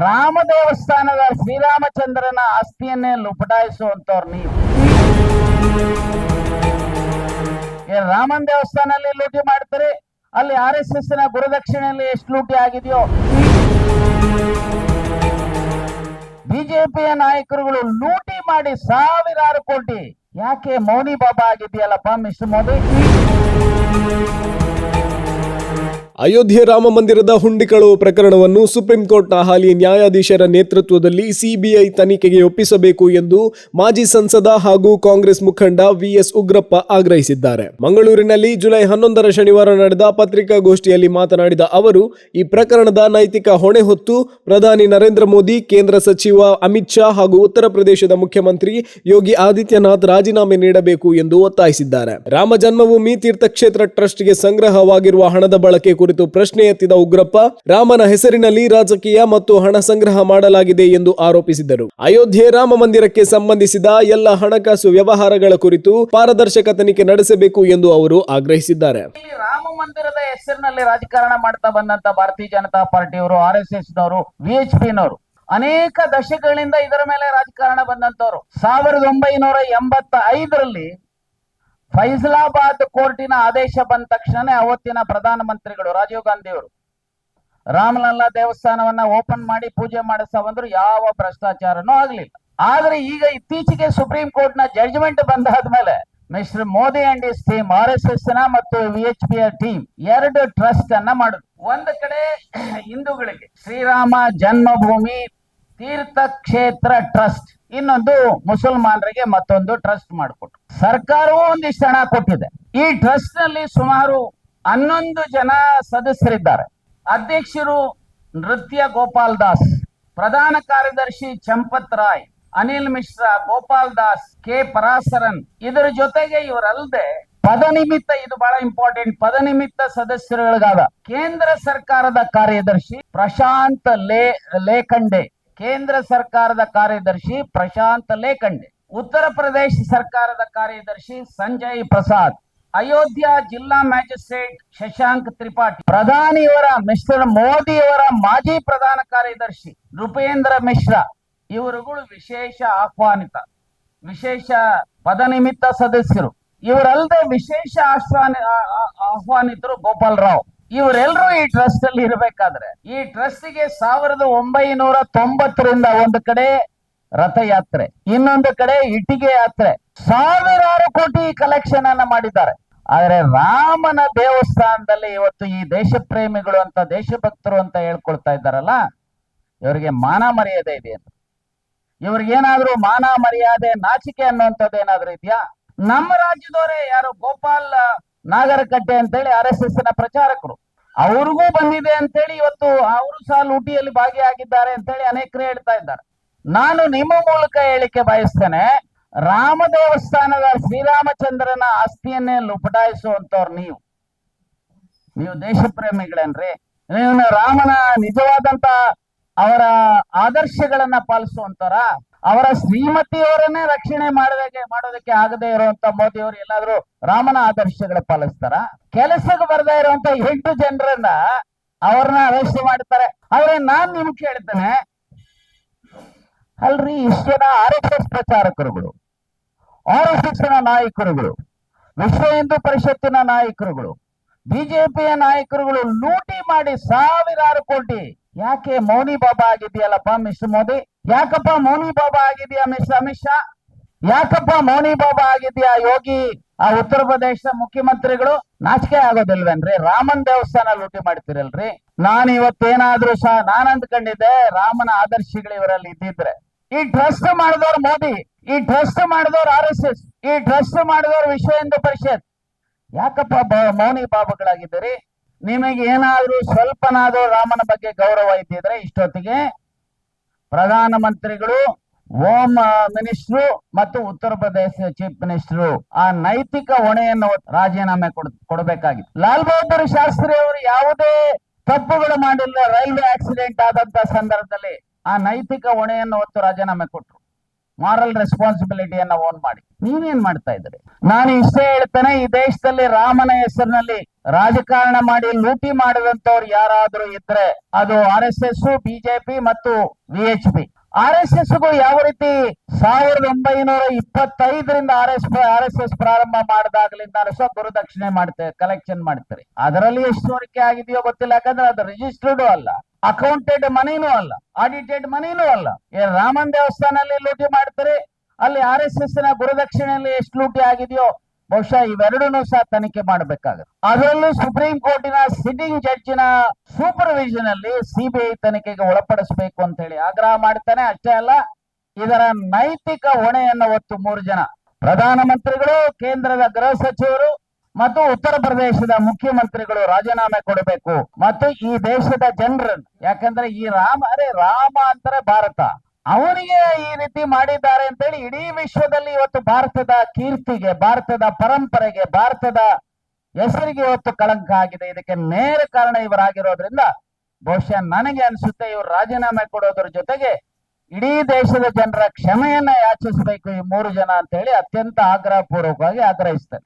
ರಾಮ ದೇವಸ್ಥಾನದ ಶ್ರೀರಾಮಚಂದ್ರನ ಆಸ್ತಿಯನ್ನೇ ಲುಪಟಾಯಿಸುವಂತವ್ರು ನೀವು. ರಾಮನ್ ದೇವಸ್ಥಾನಲ್ಲಿ ಲೂಟಿ ಮಾಡ್ತಾರೆ, ಅಲ್ಲಿ RSS ನ ಗುರುದಕ್ಷಿಣೆಯಲ್ಲಿ ಎಷ್ಟು ಲೂಟಿ ಆಗಿದೆಯೋ. ಬಿಜೆಪಿಯ ನಾಯಕರುಗಳು ಲೂಟಿ ಮಾಡಿ ಸಾವಿರಾರು ಕೋಟಿ. ಯಾಕೆ ಮೌನಿ ಬಾಬಾ ಆಗಿದೆಯಲ್ಲಪ್ಪ ಮಿಸ್ಟರ್ ಮೋದಿ? ಅಯೋಧ್ಯೆ ರಾಮ ಮಂದಿರದ ಹುಂಡಿ ಕಳವು ಪ್ರಕರಣವನ್ನು ಸುಪ್ರೀಂ ಕೋರ್ಟ್ನ ಹಾಲಿ ನ್ಯಾಯಾಧೀಶರ ನೇತೃತ್ವದಲ್ಲಿ ಸಿಬಿಐ ತನಿಖೆಗೆ ಒಪ್ಪಿಸಬೇಕು ಎಂದು ಮಾಜಿ ಸಂಸದ ಹಾಗೂ ಕಾಂಗ್ರೆಸ್ ಮುಖಂಡ VS ಉಗ್ರಪ್ಪ ಆಗ್ರಹಿಸಿದ್ದಾರೆ. ಮಂಗಳೂರಿನಲ್ಲಿ ಜುಲೈ 11ರ ಶನಿವಾರ ನಡೆದ ಪತ್ರಿಕಾಗೋಷ್ಠಿಯಲ್ಲಿ ಮಾತನಾಡಿದ ಅವರು, ಈ ಪ್ರಕರಣದ ನೈತಿಕ ಹೊಣೆ ಹೊತ್ತು ಪ್ರಧಾನಿ ನರೇಂದ್ರ ಮೋದಿ, ಕೇಂದ್ರ ಸಚಿವ ಅಮಿತ್ ಶಾ ಹಾಗೂ ಉತ್ತರ ಪ್ರದೇಶದ ಮುಖ್ಯಮಂತ್ರಿ ಯೋಗಿ ಆದಿತ್ಯನಾಥ್ ರಾಜೀನಾಮೆ ನೀಡಬೇಕು ಎಂದು ಒತ್ತಾಯಿಸಿದ್ದಾರೆ. ರಾಮ ಜನ್ಮಭೂಮಿ ತೀರ್ಥಕ್ಷೇತ್ರ ಟ್ರಸ್ಟ್ಗೆ ಸಂಗ್ರಹವಾಗಿರುವ ಹಣದ ಬಳಕೆ ಕುರಿತು ಪ್ರಶ್ನೆ ಎತ್ತಿದ ಉಗ್ರಪ್ಪ, ರಾಮನ ಹೆಸರಿನಲ್ಲಿ ರಾಜಕೀಯ ಮತ್ತು ಹಣ ಸಂಗ್ರಹ ಮಾಡಲಾಗಿದೆ ಎಂದು ಆರೋಪಿಸಿದರು. ಅಯೋಧ್ಯೆ ರಾಮ ಮಂದಿರಕ್ಕೆ ಸಂಬಂಧಿಸಿದ ಎಲ್ಲ ಹಣಕಾಸು ವ್ಯವಹಾರಗಳ ಕುರಿತು ಪಾರದರ್ಶಕ ತನಿಖೆ ನಡೆಸಬೇಕು ಎಂದು ಅವರು ಆಗ್ರಹಿಸಿದ್ದಾರೆ. ರಾಮ ಮಂದಿರದ ಹೆಸರಿನಲ್ಲಿ ರಾಜಕಾರಣ ಮಾಡ್ತಾ ಬಂದಂತ ಭಾರತೀಯ ಜನತಾ ಪಾರ್ಟಿಯವರು, RSS ನವರು, VHP ನವರು ಅನೇಕ ದಶಕಗಳಿಂದ ಇದರ ಮೇಲೆ ರಾಜಕಾರಣ ಬಂದಂತವರು. 1985ರಲ್ಲಿ ಫೈಸಲಾಬಾದ್ ಕೋರ್ಟಿನ ಆದೇಶ ಬಂದ ತಕ್ಷಣ ಅವತ್ತಿನ ಪ್ರಧಾನಮಂತ್ರಿಗಳು ರಾಜೀವ್ ಗಾಂಧಿ ಅವರು ರಾಮಲಲ್ಲಾ ದೇವಸ್ಥಾನವನ್ನ ಓಪನ್ ಮಾಡಿ ಪೂಜೆ ಮಾಡಿಸ್ತಾ ಬಂದ್ರು. ಯಾವ ಭ್ರಷ್ಟಾಚಾರನೂ ಆಗ್ಲಿಲ್ಲ. ಆದ್ರೆ ಈಗ ಇತ್ತೀಚೆಗೆ ಸುಪ್ರೀಂ ಕೋರ್ಟ್ ನ ಜಡ್ಜ್ಮೆಂಟ್ ಬಂದಾದ್ಮೇಲೆ mister Modi and his team, RSS ನ ಮತ್ತು VHP ಟೀಮ್ ಎರಡು ಟ್ರಸ್ಟ್ ಅನ್ನ ಮಾಡುದು. ಒಂದು ಕಡೆ ಹಿಂದೂಗಳಿಗೆ ಶ್ರೀರಾಮ ಜನ್ಮಭೂಮಿ ತೀರ್ಥಕ್ಷೇತ್ರ ಟ್ರಸ್ಟ್, ಇನ್ನೊಂದು ಮುಸಲ್ಮಾನರಿಗೆ ಮತ್ತೊಂದು ಟ್ರಸ್ಟ್ ಮಾಡಿಕೊಟ್ಟು ಸರ್ಕಾರವೂ ಒಂದಿಷ್ಟು ಹಣ ಕೊಟ್ಟಿದೆ. ಈ ಟ್ರಸ್ಟ್ ನಲ್ಲಿ ಸುಮಾರು 11 ಜನ ಸದಸ್ಯರಿದ್ದಾರೆ. ಅಧ್ಯಕ್ಷರು ನೃತ್ಯ ಗೋಪಾಲ್ ದಾಸ್, ಪ್ರಧಾನ ಕಾರ್ಯದರ್ಶಿ ಚಂಪತ್ ರಾಯ್, ಅನಿಲ್ ಮಿಶ್ರಾ, ಗೋಪಾಲ್ ದಾಸ್, ಕೆ ಪರಾಸರನ್. ಇದರ ಜೊತೆಗೆ ಇವರಲ್ಲದೆ ಪದನಿಮಿತ್ತ, ಇದು ಬಹಳ ಇಂಪಾರ್ಟೆಂಟ್, ಪದನಿಮಿತ್ತ ಸದಸ್ಯರುಗಳಿಗಾದ ಕೇಂದ್ರ ಸರ್ಕಾರದ ಕಾರ್ಯದರ್ಶಿ ಪ್ರಶಾಂತ್ ಲೇಖಂಡೆ, ಕೇಂದ್ರ ಸರ್ಕಾರದ ಕಾರ್ಯದರ್ಶಿ ಪ್ರಶಾಂತ್ ಲೇಖಂಡೆ, ಉತ್ತರ ಪ್ರದೇಶ ಸರ್ಕಾರದ ಕಾರ್ಯದರ್ಶಿ ಸಂಜಯ್ ಪ್ರಸಾದ್, ಅಯೋಧ್ಯ ಜಿಲ್ಲಾ ಮ್ಯಾಜಿಸ್ಟ್ರೇಟ್ ಶಶಾಂಕ್ ತ್ರಿಪಾಠಿ, ಪ್ರಧಾನಿಯವರ ಮಿಸ್ಟರ್ ಮೋದಿಯವರ ಮಾಜಿ ಪ್ರಧಾನ ಕಾರ್ಯದರ್ಶಿ ನೃಪೇಂದ್ರ ಮಿಶ್ರಾ. ಇವರುಗಳು ವಿಶೇಷ ಆಹ್ವಾನಿತ, ವಿಶೇಷ ಪದನಿಮಿತ್ತ ಸದಸ್ಯರು. ಇವರಲ್ಲದೆ ವಿಶೇಷ ಆಹ್ವಾನಿತರು ಗೋಪಾಲ್ ರಾವ್. ಇವರೆಲ್ಲರೂ ಈ ಟ್ರಸ್ಟ್ ಅಲ್ಲಿ ಇರಬೇಕಾದ್ರೆ ಈ ಟ್ರಸ್ಟ್ ಗೆ 1990ರಿಂದ ಒಂದು ಕಡೆ ರಥಯಾತ್ರೆ, ಇನ್ನೊಂದು ಕಡೆ ಇಟ್ಟಿಗೆ ಯಾತ್ರೆ, ಸಾವಿರಾರು ಕೋಟಿ ಕಲೆಕ್ಷನ್ ಅನ್ನ ಮಾಡಿದ್ದಾರೆ. ಆದ್ರೆ ರಾಮನ ದೇವಸ್ಥಾನದಲ್ಲಿ ಇವತ್ತು ಈ ದೇಶ ಪ್ರೇಮಿಗಳು ಅಂತ, ದೇಶಭಕ್ತರು ಅಂತ ಹೇಳ್ಕೊಳ್ತಾ ಇದ್ದಾರಲ್ಲ, ಇವರಿಗೆ ಮಾನ ಮರ್ಯಾದೆ ಇದೆ ಅಂತ? ಇವ್ರಿಗೇನಾದ್ರೂ ಮಾನ ಮರ್ಯಾದೆ, ನಾಚಿಕೆ ಅನ್ನುವಂಥದ್ದು ಏನಾದ್ರೂ ಇದೆಯಾ? ನಮ್ಮ ರಾಜ್ಯದವರೇ ಯಾರು ಗೋಪಾಲ್ ನಾಗರಕಟ್ಟೆ ಅಂತೇಳಿ RSS ನ ಪ್ರಚಾರಕರು, ಅವ್ರಿಗೂ ಬಂದಿದೆ ಅಂತೇಳಿ ಇವತ್ತು ಅವರು ಸಹ ಲೂಟಿಯಲ್ಲಿ ಭಾಗಿಯಾಗಿದ್ದಾರೆ ಅಂತೇಳಿ ಅನೇಕರು ಹೇಳ್ತಾ ಇದ್ದಾರೆ. ನಾನು ನಿಮ್ಮ ಮೂಲಕ ಹೇಳಿಕೆ ಬಯಸ್ತೇನೆ, ರಾಮ ದೇವಸ್ಥಾನದ ಶ್ರೀರಾಮಚಂದ್ರನ ಆಸ್ತಿಯನ್ನೇ ಲುಪಟಾಯಿಸುವಂತವ್ರು ನೀವು ದೇಶ ಪ್ರೇಮಿಗಳೇನ್ರಿ? ನೀವು ರಾಮನ ನಿಜವಾದಂತ ಅವರ ಆದರ್ಶಗಳನ್ನ ಪಾಲಿಸುವಂತರ, ಅವರ ಶ್ರೀಮತಿಯವರನ್ನೇ ರಕ್ಷಣೆ ಮಾಡೋದಕ್ಕೆ ಆಗದೆ ಇರುವಂತ ಮೋದಿ ಅವರು ಎಲ್ಲಾದ್ರೂ ರಾಮನ ಆದರ್ಶಗಳ ಪಾಲಿಸ್ತಾರ? ಕೆಲಸಕ್ಕೆ ಬರದೇ ಇರುವಂತ 8 ಜನರನ್ನ ಅವ್ರನ್ನ ಅರೆಸ್ಟ್ ಮಾಡ್ತಾರೆ. ಆದ್ರೆ ನಾನ್ ನಿಮ್ಗೆ ಕೇಳ್ತೇನೆ, ಅಲ್ರಿ, ಇಷ್ಟು ಜನ RSS ಪ್ರಚಾರಕರುಗಳು, RSS ನ ನಾಯಕರುಗಳು, ವಿಶ್ವ ಹಿಂದೂ ಪರಿಷತ್ತಿನ ನಾಯಕರುಗಳು, ಬಿಜೆಪಿಯ ನಾಯಕರುಗಳು ಲೂಟಿ ಮಾಡಿ ಸಾವಿರಾರು ಕೋಟಿ. ಯಾಕೆ ಮೌನಿ ಬಾಬಾ ಆಗಿದೆಯಲ್ಲಪ್ಪ ಮಿಸ್ಟರ್ ಮೋದಿ? ಯಾಕಪ್ಪ ಮೌನಿ ಬಾಬಾ ಆಗಿದೆಯಾ ಮಿಸ್ಟರ್ ಅಮಿತ್ ಶಾ? ಯಾಕಪ್ಪ ಮೌನಿ ಬಾಬಾ ಆಗಿದೆಯಾ ಯೋಗಿ ಆ ಉತ್ತರ ಪ್ರದೇಶ ಮುಖ್ಯಮಂತ್ರಿಗಳು? ನಾಚಿಕೆ ಆಗೋದಿಲ್ವೇನ್ರಿ? ರಾಮನ್ ದೇವಸ್ಥಾನ ಲೂಟಿ ಮಾಡ್ತಿರಲ್ರಿ. ನಾನು ಇವತ್ತೇನಾದ್ರೂ ಸಹ ನಾನು ಅಂದ್ಕೊಂಡಿದ್ದೆ, ರಾಮನ ಆದರ್ಶಗಳು ಇವರಲ್ಲಿ ಇದ್ದಿದ್ರೆ ಈ ಟ್ರಸ್ಟ್ ಮಾಡಿದವ್ರು ಮೋದಿ, ಈ ಟ್ರಸ್ಟ್ ಮಾಡಿದವ್ರು RSS, ಈ ಟ್ರಸ್ಟ್ ಮಾಡಿದವ್ರು ವಿಶ್ವ ಹಿಂದೂ ಪರಿಷತ್. ಯಾಕಪ್ಪ ಮೌನಿ ಬಾಬಾಗಳಾಗಿದ್ದೀರಿ? ನಿಮಗೆ ಏನಾದ್ರೂ ಸ್ವಲ್ಪನಾದ್ರೂ ರಾಮನ ಬಗ್ಗೆ ಗೌರವ ಇದ್ದಿದ್ರೆ ಇಷ್ಟೊತ್ತಿಗೆ ಪ್ರಧಾನಮಂತ್ರಿಗಳು, ಹೋಮ್ ಮಿನಿಸ್ಟ್ರು ಮತ್ತು ಉತ್ತರ ಪ್ರದೇಶ ಚೀಫ್ ಮಿನಿಸ್ಟರ್ ಆ ನೈತಿಕ ಹೊಣೆಯನ್ನು ರಾಜೀನಾಮೆ ಕೊಡಬೇಕಾಗಿತ್ತು. ಲಾಲ್ ಬಹದ್ದೂರ್ ಶಾಸ್ತ್ರಿ ಅವರು ಯಾವುದೇ ತಪ್ಪುಗಳು ಮಾಡಿಲ್ಲ. ರೈಲ್ವೆ ಆಕ್ಸಿಡೆಂಟ್ ಆದಂತ ಸಂದರ್ಭದಲ್ಲಿ ಆ ನೈತಿಕ ಹೊಣೆಯನ್ನು ಹೊತ್ತು ರಾಜೀನಾಮೆ ಕೊಟ್ಟರು. ಮಾರಲ್ ರೆಸ್ಪಾನ್ಸಿಬಿಲಿಟಿಯನ್ನ ಓನ್ ಮಾಡಿ. ನೀವೇನ್ ಮಾಡ್ತಾ ಇದ್ರಿ? ನಾನು ಇಷ್ಟೇ ಹೇಳ್ತೇನೆ, ಈ ದೇಶದಲ್ಲಿ ರಾಮನ ಹೆಸರಿನಲ್ಲಿ ರಾಜಕಾರಣ ಮಾಡಿ ಲೂಟಿ ಮಾಡಿದಂತವ್ರು ಯಾರಾದ್ರೂ ಇದ್ರೆ ಅದು RSS, ಬಿಜೆಪಿ ಮತ್ತು VHP. RSS ಗೂ ಯಾವ ರೀತಿ 1925ರಿಂದ RSS ಪ್ರಾರಂಭ ಮಾಡಿದಾಗಲಿಂದ ಸಹ ಗುರುದಕ್ಷಿಣೆ ಕಲೆಕ್ಷನ್ ಮಾಡ್ತಾರೆ. ಅದರಲ್ಲಿ ಎಷ್ಟು ಸೋರಿಕೆ ಆಗಿದೆಯೋ ಗೊತ್ತಿಲ್ಲ, ಯಾಕಂದ್ರೆ ಅದು ರಿಜಿಸ್ಟರ್ಡ್ ಅಲ್ಲ, ಅಕೌಂಟೆಡ್ ಮನಿನೂ ಅಲ್ಲ, ಆಡಿಟೆಡ್ ಮನಿನೂ ಅಲ್ಲ. ರಾಮನ್ ದೇವಸ್ಥಾನಲ್ಲಿ ಲೂಟಿ ಮಾಡ್ತಾರೆ, ಅಲ್ಲಿ RSS ನ ಗುರುದಕ್ಷಿಣೆಯಲ್ಲಿ ಎಷ್ಟು ಲೂಟಿ ಆಗಿದೆಯೋ ಬಹುಶಃ ಇವೆರಡೂ ಸಹ ತನಿಖೆ ಮಾಡಬೇಕಾಗುತ್ತೆ. ಅದರಲ್ಲೂ ಸುಪ್ರೀಂ ಕೋರ್ಟಿನ ಸಿಟ್ಟಿಂಗ್ ಜಡ್ಜಿನ ಸೂಪರ್ವಿಷನ್ ಅಲ್ಲಿ CBI ತನಿಖೆಗೆ ಒಳಪಡಿಸಬೇಕು ಅಂತ ಹೇಳಿ ಆಗ್ರಹ ಮಾಡ್ತಾನೆ. ಅಷ್ಟೇ ಅಲ್ಲ, ಇದರ ನೈತಿಕ ಹೊಣೆಯನ್ನು ಹೊತ್ತು 3 ಜನ ಪ್ರಧಾನಮಂತ್ರಿಗಳು, ಕೇಂದ್ರದ ಗೃಹ ಸಚಿವರು ಮತ್ತು ಉತ್ತರ ಪ್ರದೇಶದ ಮುಖ್ಯಮಂತ್ರಿಗಳು ರಾಜೀನಾಮೆ ಕೊಡಬೇಕು. ಮತ್ತು ಈ ದೇಶದ ಜನರನ್ನು, ಯಾಕಂದ್ರೆ ಈ ರಾಮ ಅಂತಾರೆ ಭಾರತ, ಅವನಿಗೆ ಈ ರೀತಿ ಮಾಡಿದ್ದಾರೆ ಅಂತ ಹೇಳಿ ಇಡೀ ವಿಶ್ವದಲ್ಲಿ ಇವತ್ತು ಭಾರತದ ಕೀರ್ತಿಗೆ, ಭಾರತದ ಪರಂಪರೆಗೆ, ಭಾರತದ ಹೆಸರಿಗೆ ಇವತ್ತು ಕಳಂಕ ಆಗಿದೆ. ಇದಕ್ಕೆ ನೇರ ಕಾರಣ ಇವರಾಗಿರೋದ್ರಿಂದ ಬಹುಶಃ ನನಗೆ ಅನಿಸುತ್ತೆ ಇವರು ರಾಜೀನಾಮೆ ಕೊಡೋದ್ರ ಜೊತೆಗೆ ಇಡೀ ದೇಶದ ಜನರ ಕ್ಷಮೆಯನ್ನ ಯಾಚಿಸಬೇಕು ಈ 3 ಜನ ಅಂತ ಹೇಳಿ ಅತ್ಯಂತ ಆಗ್ರಹ ಪೂರ್ವಕವಾಗಿ ಆಗ್ರಹಿಸ್ತಾರೆ.